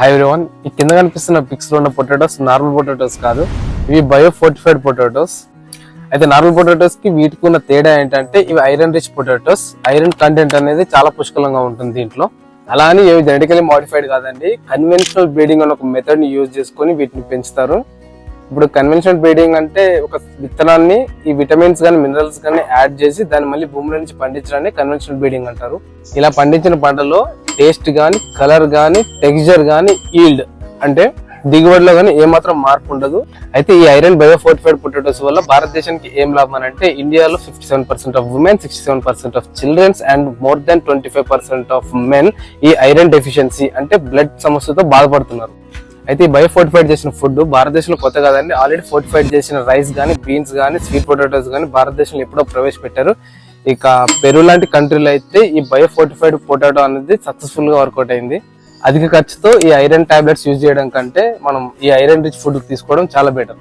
Hi everyone, ఈ కింద కనిపిస్తున్న పిక్స్ లో ఉన్న పొటాటోస్ నార్మల్ పొటాటోస్ కాదు, ఇవి బయో ఫోర్టిఫైడ్ పొటాటోస్. అయితే నార్మల్ పొటాటోస్ కి వీటికి ఉన్న తేడా ఏంటంటే ఇవి iron rich potatoes. Iron content అనేది చాలా పుష్కలంగా ఉంటుంది దీంట్లో. అలా అని ఇవి జెనెటికలీ మోడిఫైడ్ కాదండి, కన్వెన్షనల్ బ్రీడింగ్ అనే ఒక మెథడ్ ని యూజ్ చేసుకుని వీటిని పెంచుతారు. ఇప్పుడు కన్వెన్షనల్ బ్రీడింగ్ అంటే ఒక విత్తనాన్ని ఈ విటమిన్స్ గానీ మినరల్స్ గానీ యాడ్ చేసి దాన్ని మళ్ళీ భూమిలో నుంచి పండించడాన్ని కన్వెన్షనల్ బ్రీడింగ్ అంటారు. ఇలా పండించిన పంటలో టేస్ట్ గానీ, కలర్ గానీ, టెక్స్చర్ గానీ, ఈల్డ్ అంటే దిగుబడిలో గానీ ఏమాత్రం మార్పు ఉండదు. అయితే ఈ ఐరన్ బయో ఫోర్టిఫైడ్ పొటాటోస్ వల్ల భారతదేశానికి ఏం లాభం అని అంటే, ఇండియాలో 57% of women, 67% of childrens and more than 25% of men ఈ ఐరన్ డెఫిషియన్సీ అంటే బ్లడ్ సమస్యతో బాధపడుతున్నారు. అయితే ఈ బయో ఫోర్టిఫైడ్ చేసిన ఫుడ్ భారతదేశంలో కొత్త కాదండి, ఆల్రెడీ ఫోర్టిఫైడ్ చేసిన రైస్ గానీ, బీన్స్ గానీ, స్వీట్ పొటాటోస్ గానీ భారతదేశంలో ఎప్పుడో ప్రవేశపెట్టారు. ఇక పెరు లాంటి కంట్రీలో అయితే ఈ బయో ఫోర్టిఫైడ్ పొటాటో అనేది సక్సెస్ఫుల్ గా వర్కౌట్ అయింది. అధిక ఖర్చుతో ఈ ఐరన్ టాబ్లెట్స్ యూజ్ చేయడం కంటే మనం ఈ ఐరన్ రిచ్ ఫుడ్ తీసుకోవడం చాలా బెటర్.